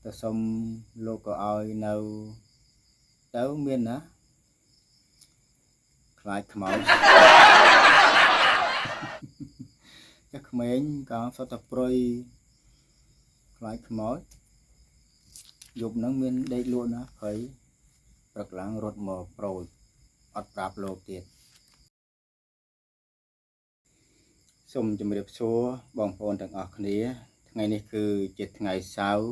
ទៅសុំលោកក៏ឲ្យនៅទៅមានណាខ្លាចខ្មោចតែក្មេងក៏សុទ្ធតែព្រុយខ្លាចខ្មោចយប់ហ្នឹងមានដេកលក់ណាព្រៃព្រឹកឡើងរត់មកប្រូចអត់ប្រាប់លោកទៀតសូមជម្រាបសួរបងប្អូនទាំងអស់គ្នាថ្ងៃនេះគឺជាថ្ងៃសៅរ៍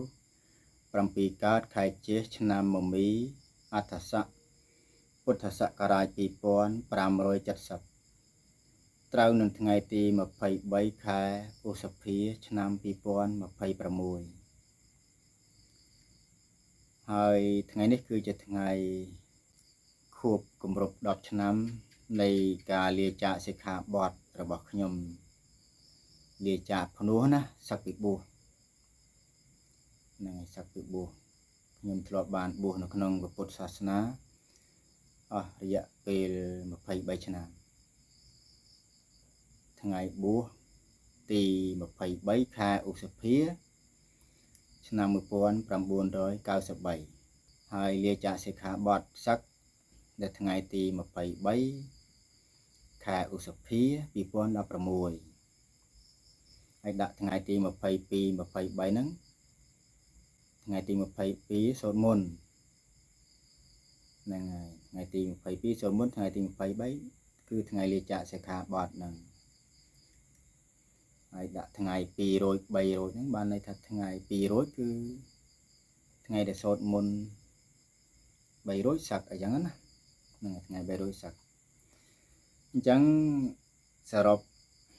7 កើតខែចេសឆ្នាំមមីអដ្ឋស័កពុទ្ធសករាជ2570ត្រូវនឹងថ្ងៃទី23ខែឧសភាឆ្នាំ2026ហើយថ្ងៃនេះគឺជាថ្ងៃខួបគម្រប់10ឆ្នាំនៃការលាចាកសិក្ខាបទរបស់ខ្ញុំលាចាកភ្នោះណាសឹកពីបួសហ្នឹងហើយសឹកពីបួសខ្ញុំធ្លាប់បានបួសនៅក្នុងពុទ្ធសាសនាអស់រយៈពេល23ឆ្នាំថ្ងៃបួសទី23ខែឧសភាឆ្នាំ1993ហើយលាចាកសិក្ខាបទសឹកនៅថ្ងៃទី23ខែឧសភា2016ហើយដាក់ថ្ងៃទី22 23ហ្នឹងថ្ងៃទី22សូត្រមន្តហ្នឹងហើយថ្ងៃទី22សូត្រមន្តថ្ងៃទី23គឺថ្ងៃលាចាកសិក្ខាបទហ្នឹងហើយដាក់ថ្ងៃ200 300ហ្នឹងបានន័យថាថ្ងៃ200គឺថ្ងៃដែលសូត្រមន្ត300សឹកអញ្ចឹងណាហ្នឹងថ្ងៃ300សឹកអញ្ចឹងសរុប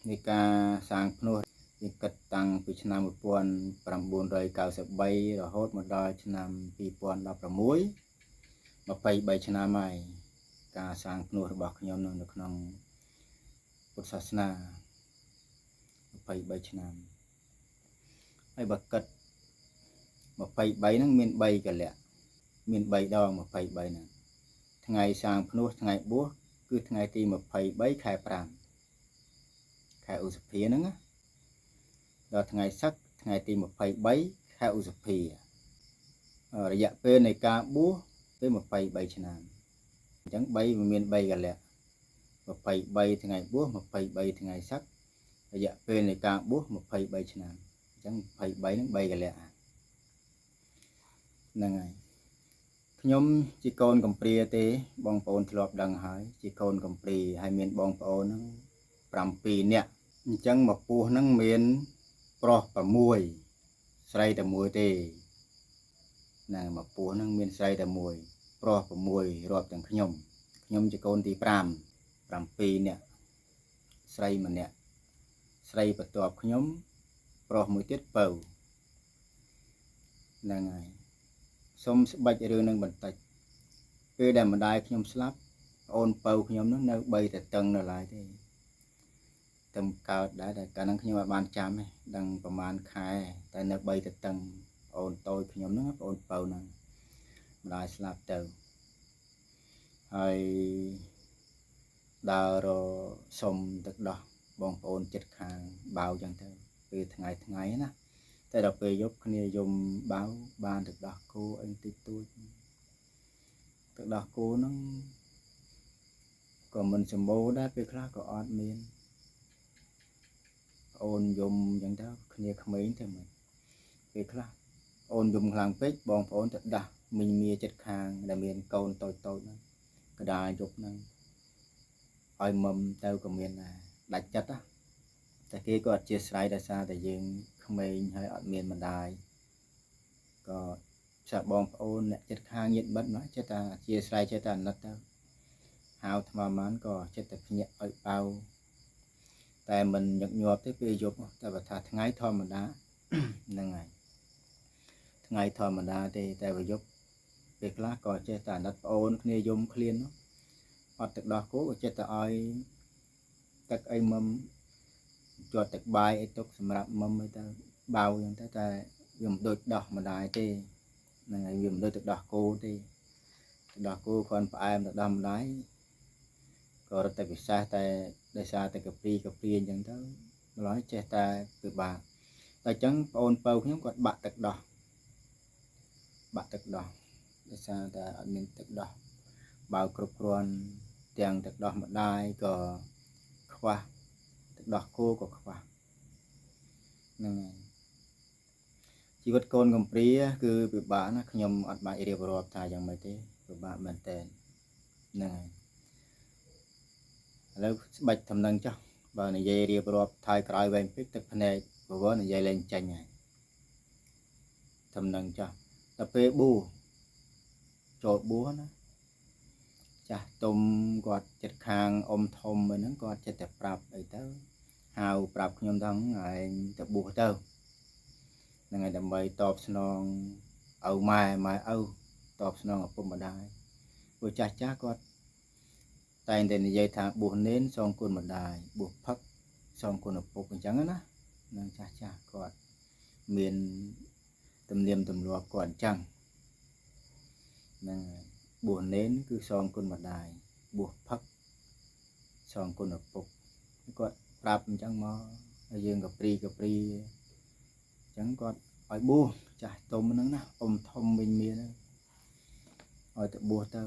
នៃការសាងភ្នោះវាគិតតាំងពីឆ្នាំ1993រហូតមកដល់ឆ្នាំ2016 23ឆ្នាំហើយការសាងភ្នោះរបស់ខ្ញុំនៅក្នុងពុទ្ធសាសនា23ឆ្នាំហើយបើគិត23ហ្នឹងមាន3កលៈមាន3ដង23ហ្នឹងថ្ងៃសាងភ្នោះថ្ងៃបួសគឺថ្ងៃទី23ខែ5ខែឧសភាហ្នឹងណាដល់ថ្ងៃសឹកថ្ងៃទី23ខែឧសភារយៈពេលនៃការបួសគឺ23ឆ្នាំអញ្ចឹង3មាន3កលៈ23ថ្ងៃបួស23ថ្ងៃសឹករយៈពេលនៃការបួស23ឆ្នាំអញ្ចឹង23ហ្នឹង3កលៈហ្នឹងហើយខ្ញុំជាកូនកំព្រាទេបងប្អូនធ្លាប់ដឹងហើយជាកូនកំព្រាហើយមានបងប្អូនហ្នឹង7នាក់អញ្ចឹងមកពោះហ្នឹងមានប្រុស6ស្រីតែមួយទេណាមកពោះហ្នឹងមានស្រីតែមួយប្រុស6រាប់ទាំងខ្ញុំជាកូនទី5 7នាក់ស្រីម្នាក់ស្រីបន្ទាប់ខ្ញុំប្រុសមួយទៀតពៅហ្នឹងហើយសូមស្បិចរឿងនឹងបន្តិចពេលដែលម្ដាយខ្ញុំស្លាប់អូនពៅខ្ញុំនោះនៅ3តតឹងនៅឡើយទេតែកើតដែរតែកាលហ្នឹងខ្ញុំអត់បានចាំទេដឹងប្រហែលខែតែនៅ3តតឹងអូនតូចខ្ញុំហ្នឹងបងអូនពៅហ្នឹងម្ដាយស្លាប់ទៅហើយដើររសុំទឹកដោះបងប្អូនចិត្តខាងបាវចឹងទៅពេលថ្ងៃណាតែដល់ពេលយប់គ្នាយំបាវបានទឹកដោះគោអីតិចតួចទឹកដោះគោហ្នឹងក៏មិនសម្បូរដែរពេលខ្លះក៏អត់មានអូនយំចឹងទៅគ្នាក្មេងទៅមិនពេលខ្លះអូនយំខ្លាំងពេកបងប្អូនទៅដាស់មីងមាចិត្តខាងដែលមានកូនតូចហ្នឹងកដាលយប់ហ្នឹងឲ្យមុំទៅក៏មានដែរដាច់ចិត្តតែគេក៏អត់ជាស្រ័យដោយសារតែយើងក្មេងហើយអត់មានម្ដាយក៏ចាបងប្អូនអ្នកចិត្តខាងញាតិមិត្តណាចិត្តថាជាស្រ័យចិត្តតែអាណិតទៅហៅថ្មបានក៏ចិត្តតែភ្ញាក់ឲ្យបៅតែមិនញឹកញាប់ទេពេលយប់តែបើថាថ្ងៃធម្មតាហ្នឹងហើយថ្ងៃធម្មតាទេតែបើយប់ពេលខ្លះក៏ចេះតែអាណិតប្អូនគ្នាយំឃ្លានអត់ទឹកដោះគោក៏ចេះតែឲ្យទឹកអីមុំជាប់ទឹកបាយអីទុកសម្រាប់មុំអីទៅបៅចឹងទៅតែវាមិនដូចដោះម្ដាយទេហ្នឹងហើយវាមិនដូចទឹកដោះគោទេទឹកដោះគោគ្រាន់ផ្អែមទៅដល់ម្ដាយក៏រត់តែពិសេសតែដោយសារតែកាព្រីអញ្ចឹងទៅម្ល៉េះចេះតែពិបាកតែអញ្ចឹងបងអូនពៅខ្ញុំគាត់បាក់ទឹកដោះ បាក់ទឹកដោះដោយសារតែអត់មានទឹកដោះបើគ្រប់គ្រាន់ទាំងទឹកដោះម្ដាយក៏ខ្វះទឹកដោះគោក៏ខ្វះហ្នឹងហើយជីវិតកូនកំព្រាគឺពិបាកណាខ្ញុំអត់បាច់រៀបរាប់ថាយ៉ាងម៉េចទេពិបាកមែនតើហ្នឹងហើយឥឡូវស្បាច់ដំណឹងចុះបើនិយាយរៀបរាប់ថយក្រោយវែងពេកទឹកភ្នែកព្រោះនិយាយលេងចាញ់ហើយដំណឹងចុះដល់ពេលប៊ូចូលប៊ូណាចាស់ទុំគាត់ចិត្តខាងអ៊ំធំហ្នឹងគាត់ចិត្តតែប្រាប់អីទៅហៅប្រាប់ខ្ញុំថាឯងទៅប៊ូទៅហ្នឹងហើយដើម្បីតបស្នងឪម៉ែឪតបស្នងឪពុកម្ដាយព្រោះចាស់គាត់តែងតែនិយាយថាប៊ូនេនសងគុណម្ដាយប៊ូផឹកសងគុណឪពុកអញ្ចឹងណានឹងចាស់គាត់មានទំនៀមទម្លាប់គាត់អញ្ចឹងហ្នឹងប៊ូនេនគឺសងគុណម្ដាយប៊ូផឹកសងគុណឪពុកគាត់ប្រាប់អញ្ចឹងមកហើយយើងក៏ព្រីអញ្ចឹងគាត់ឲ្យប៊ូចាស់ទុំហ្នឹងណាអ៊ំធំវិញមានឲ្យទៅប៊ូទៅ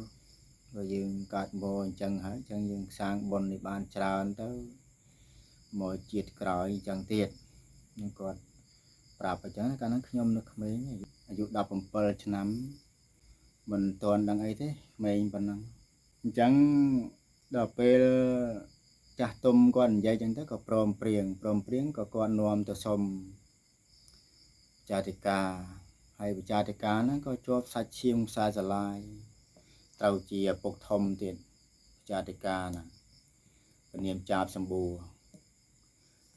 បើយើងកើតមកអញ្ចឹងហើយអញ្ចឹងយើងសាងបុណ្យនេះបានច្រើនទៅមកជាតិក្រោយអញ្ចឹងទៀតនឹងគាត់ប្រាប់អញ្ចឹងកាលហ្នឹងខ្ញុំនៅក្មេងអាយុ17ឆ្នាំ មិនទាន់ដឹងអីទេក្មេងប៉ុណ្ណឹងអញ្ចឹងដល់ពេលចាស់ទុំគាត់និយាយអញ្ចឹងទៅក៏ព្រមព្រៀងក៏គាត់នាំទៅសុំចាតិកាហើយវិចាតិកាហ្នឹងក៏ជាប់សាច់ឈាមខ្សែស្រឡាយត្រូវជាឪពុកធំទៀតចាតិកាហ្នឹងពនាមចាបសម្បូរ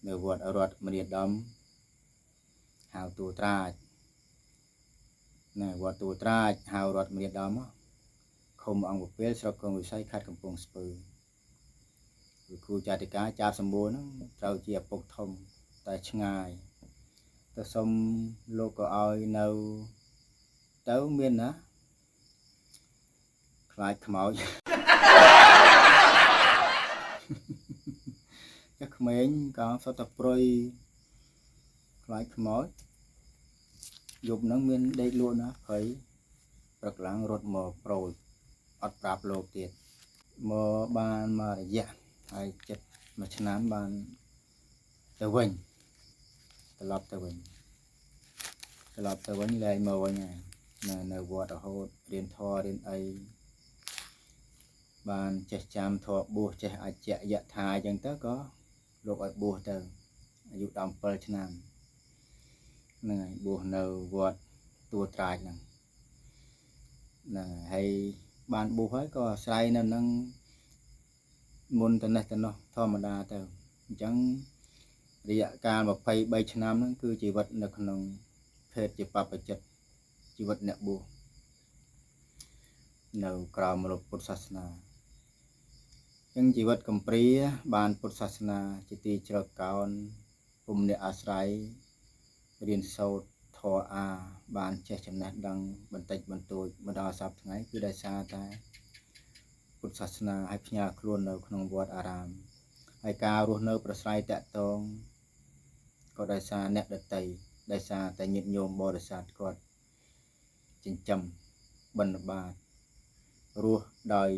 នៅវត្តរតមនីដំហៅទូត្រាចណែវត្តទូត្រាចហៅរតមនីដំឃុំអង្គពពេលស្រុកកងវិស័យខេត្តកំពង់ស្ពឺគ្រូចាតិកាចាបសម្បូរហ្នឹងត្រូវជាឪពុកធំតែឆ្ងាយទៅសុំលោកក៏ឲ្យនៅទៅមានណាខ្លាចខ្មោចចាក្មេងក៏សុទ្ធតែព្រុយខ្លាចខ្មោចយប់ហ្នឹងមានដេកលក់ណាព្រៃព្រឹកឡើងរត់មកប្រូចអត់ប្រាប់លោកទៀតមកបានមករយៈហើយចិត្តមួយឆ្នាំបានទៅវិញត្រឡប់ទៅវិញលែងមកវិញហើយនៅវត្តរហូតរៀនធម៌រៀនអីបានចេះចាំធម៌បួសចេះអច្ចយថាអញ្ចឹងទៅក៏លោកឲ្យបួសទៅអាយុ17ឆ្នាំហ្នឹងហើយបួសនៅវត្តទួត្រាចហ្នឹងហើយបានបួសហើយក៏អាស្រ័យនៅនឹងមុនទៅនេះទៅនោះធម្មតាទៅអញ្ចឹងរយៈកាល23ឆ្នាំហ្នឹងគឺជីវិតនៅក្នុងភេទជាបព្វជិតជីវិតអ្នកបួសនៅក្រៅមរតកពុទ្ធសាសនាអញ្ចឹងជីវិតកំព្រាបានពុទ្ធសាសនាជាទីជ្រកកោនពុំអ្នកអាស្រ័យរៀនសូត្រធម៌អាបានចេះចំណេះដឹងបន្តិចបន្តួចមកដល់សប្តាហ៍ថ្ងៃគឺដោយសារតែពុទ្ធសាសនាឲ្យផ្ញើខ្លួននៅក្នុងវត្តអារាមហើយការរស់នៅប្រស្រ័យតាក់ទងក៏ដោយសារអ្នកដតីដោយសារតែញាតិញោមបរិស័ទគាត់ចិញ្ចឹមបណ្ឌបាតរស់ដោយ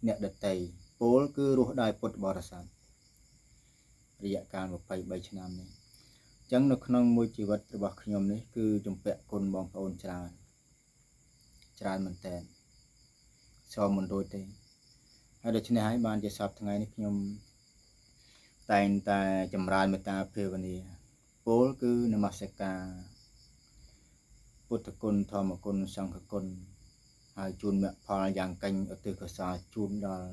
អ្នកដតីពលគឺរស់ដោយពុទ្ធបរិស័ទរយៈកាល23ឆ្នាំនេះអញ្ចឹងនៅក្នុងមួយជីវិតរបស់ខ្ញុំនេះគឺជំពាក់គុណបងប្អូនច្រើនមែនតើសូមមិនរួចទេហើយដូច្នេះហើយបានជាសប្តាហ៍ថ្ងៃនេះខ្ញុំតែងតែចម្រើនមេត្តាភាវនាពលគឺនមស្ការពុទ្ធគុណធម្មគុណសង្ឃគុណហើយជូនមគ្គផលយ៉ាងកេញឧទ្ទិសកុសលជូនដល់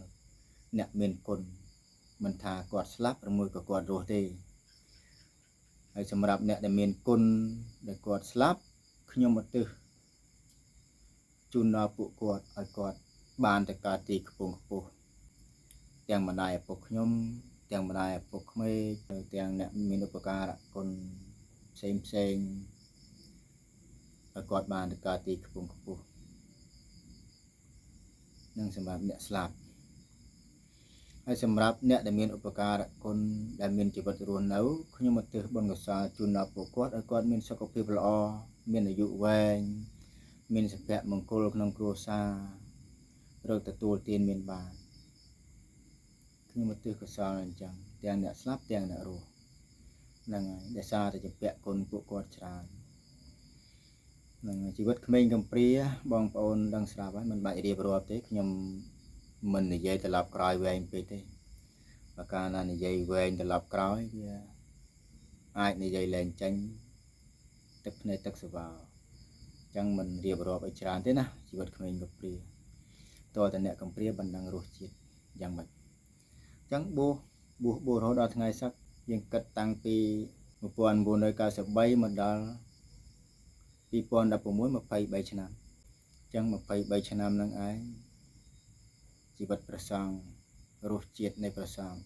អ្នកមានគុណមិនថាគាត់ស្លាប់ឬមួយក៏គាត់រស់ទេហើយសម្រាប់អ្នកដែលមានគុណដែលគាត់ស្លាប់ខ្ញុំឧទ្ទិសជូនដល់ពួកគាត់ឲ្យគាត់បានទៅកើតទីខ្ពង់ខ្ពស់ទាំងម្ដាយឪពុកខ្ញុំទាំងម្ដាយឪពុកក្មេកទាំងអ្នកមានឧបការៈគុណផ្សេងឲ្យគាត់បានទៅកើតទីខ្ពង់ខ្ពស់នឹងសម្រាប់អ្នកស្លាប់ហើយសម្រាប់អ្នកដែលមានឧបការៈគុណដែលមានជីវិតរស់នៅខ្ញុំឧទ្ទិសបុណ្យកុសលជូនដល់ពួកគាត់ឲ្យគាត់មានសុខភាពល្អមានអាយុវែង មានសុភមង្គលក្នុងគ្រួសាររកទទួលទានមានបានខ្ញុំឧទ្ទិសកុសលអញ្ចឹងទាំងអ្នកស្លាប់ទាំងអ្នករស់ហ្នឹងហើយដែលសារតែជាពាក់គុណពួកគាត់ច្រើនហ្នឹងជីវិតក្មេងកំព្រាបងប្អូនដឹងស្រាប់ហើយមិនបាច់រៀបរាប់ទេខ្ញុំមិននិយាយត្រឡប់ក្រោយវែងពេកទេបើកាលណានិយាយវែងត្រឡប់ក្រោយវាអាចនិយាយលែងចេញទឹកភ្នែកទឹកសវោអញ្ចឹងមិនរៀបរាប់ឲ្យច្រើនទេណាជីវិតក្មេងកំព្រាតើតអ្នកកំព្រាបណ្ដឹងរសជាតិយ៉ាងម៉េចអញ្ចឹងបួសរហូតដល់ថ្ងៃសឹកយើងគិតតាំងពី1993មកដល់2016 23ឆ្នាំអញ្ចឹង23ឆ្នាំហ្នឹងឯងជីវិតព្រះសង្ឃរសជាតិនៃព្រះសង្ឃ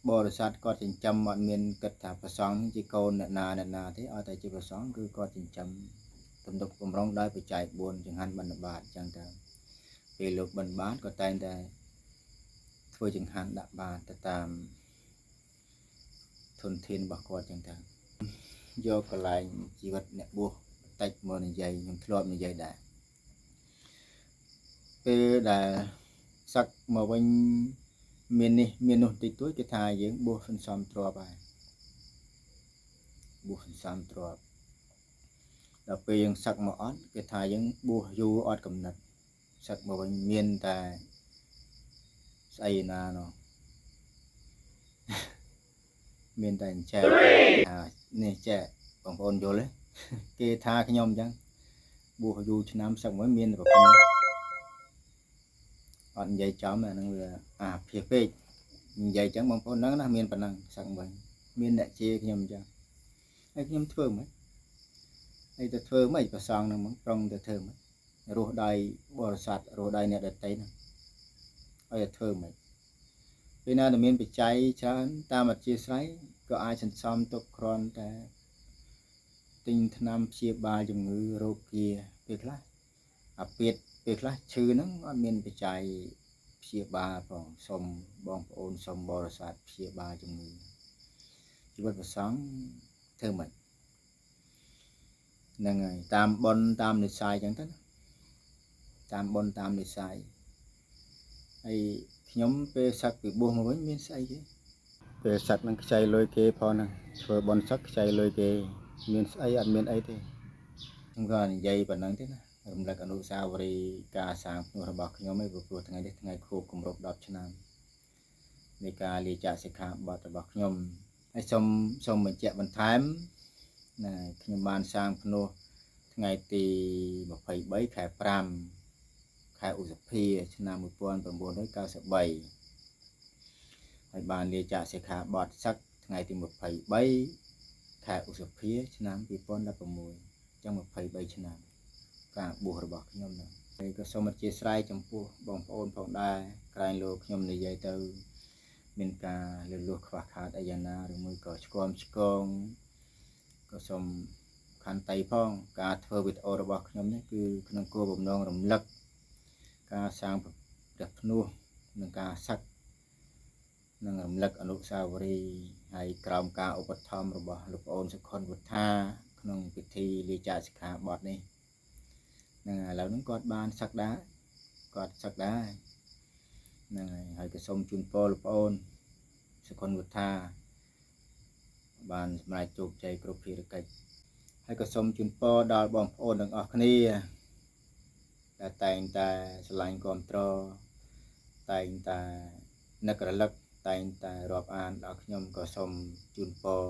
បរិស័ទគាត់ចិញ្ចឹមអត់មានគិតថាព្រះសង្ឃជាកូនអ្នកណាទេឲ្យតែជាព្រះសង្ឃគឺគាត់ចិញ្ចឹមទំនុកបំរុងដោយបច្ច័យ4ចង្ហាន់បិណ្ឌបាតអញ្ចឹងទៅពេលលោកបិណ្ឌបាតក៏តែងតែធ្វើចង្ហាន់ដាក់បាតទៅតាមធនធានរបស់គាត់អញ្ចឹងទៅយកកន្លែងជីវិតអ្នកបួសបន្តិចមកនិយាយខ្ញុំធ្លាប់និយាយដែរពេលដែលសឹកមកវិញមាននេះមាននោះតិចតួចគេថាយើងបួសសន្សំទ្រព្យហើយបួសសន្សំទ្រព្យដល់ពេលយើងសឹកមកអត់គេថាយើងបួសយូរអត់កំណត់សឹកមកវិញមានតែស្អីណានោះមានតែចែកនេះចែកបងប្អូនយល់ទេគេថាខ្ញុំអញ្ចឹងបួសយូរឆ្នាំសឹកមកមានតែប្រពន្ធអត់និយាយចំអាហ្នឹងវាភៀសពេកនិយាយអញ្ចឹងបងប្អូនហ្នឹងណាមានប៉ុណ្ណឹងសឹកវិញមានអ្នកជេរខ្ញុំអញ្ចឹងហើយខ្ញុំធ្វើមិនហើយទៅធ្វើមិនប្រសងហ្នឹងហ្មងប្រុងទៅធ្វើមិនរស់ដោយបរិស័ទរស់ដោយអ្នកដតីហ្នឹងហើយទៅធ្វើមិនពេលណាដែលមានបច្ច័យច្រើនតាមអធិស្ឋានក៏អាចសន្សំទុកគ្រាន់តែទិញថ្នាំព្យាបាលជំងឺរោគាពេលខ្លះអាពាតពេលខ្លះឈឺហ្នឹងអត់មានបច្ច័យព្យាបាលផងសុំបងប្អូនសុំបរិស័ទព្យាបាលជំងឺជីវិតប្រសងធ្វើមិនហ្នឹងហើយតាមបុណ្យតាមនិស្ស័យអញ្ចឹងទៅតាមបុណ្យតាមនិស្ស័យហើយខ្ញុំពេលសឹកពីបួសមកវិញមានស្អីទេពេលសឹកនឹងខ្ចីលុយគេផងហ្នឹងធ្វើបុណ្យសឹកខ្ចីលុយគេមានស្អីអត់មានអីទេខ្ញុំក៏និយាយប៉ុណ្្នឹងទេណារំលឹកអនុស្សាវរីយ៍ការសាងភ្នោះរបស់ខ្ញុំឯងព្រោះថ្ងៃនេះថ្ងៃខួបគម្រប់10ឆ្នាំនៃការលាចាកសិក្ខាបទរបស់ខ្ញុំហើយសូមបញ្ជាក់បន្ថែមណាខ្ញុំបានសាងភ្នោះថ្ងៃទី23ខែ5ខែឧសភាឆ្នាំ1993ហើយបានលាចាកសិក្ខាបទសឹកថ្ងៃទី23ខែឧសភាឆ្នាំ2016ចឹង23ឆ្នាំការបួសរបស់ខ្ញុំហ្នឹងហើយក៏សូមអធិស្ឋានចំពោះបងប្អូនផងដែរក្រែងលោកខ្ញុំនិយាយទៅមានការលឺលួសខ្វះខាតអីយ៉ាងណាឬមួយក៏ឆ្គាំឆ្គងក៏សូមខន្តីផងការធ្វើវីដេអូរបស់ខ្ញុំនេះគឺក្នុងគោលបំណងរំលឹកការសាងព្រះភ្នោះនិងការសឹកនិងរំលឹកអនុស្សាវរីយ៍ហើយក្រោមការឧបត្ថម្ភរបស់លោកប្អូនសុខុនវុធាក្នុងពិធីលាចាកសិក្ខាបទនេះហ្នឹងឥឡូវហ្នឹងគាត់បានសឹកដែរគាត់សឹកដែរហ្នឹងហើយក៏សូមជូនពរលោកប្អូនសុខុនវុធាបានសម្រេចជោគជ័យគ្រប់ភារកិច្ចហើយក៏សូមជូនពរដល់បងប្អូនទាំងអស់គ្នាដែលតែងតែស្រឡាញ់គាំទ្រតែងតែនឹករលឹកតែងតែរាប់អានដល់ខ្ញុំក៏សូមជូនពរ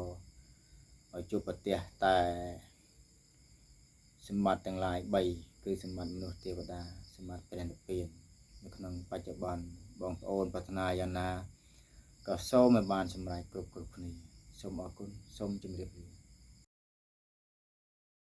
ឲ្យជួបប្រទះតែសម្បត្តិទាំងឡាយ3គឺសម្បត្តិមនុស្សទេវតាសម្បត្តិព្រះនិព្វាននៅក្នុងបច្ចុប្បន្នបងប្អូនប្រាថ្នាយ៉ាងណាក៏សូមឲ្យបានសម្រេចគ្រប់គ្នាសូមអរគុណសូមជម្រាបលា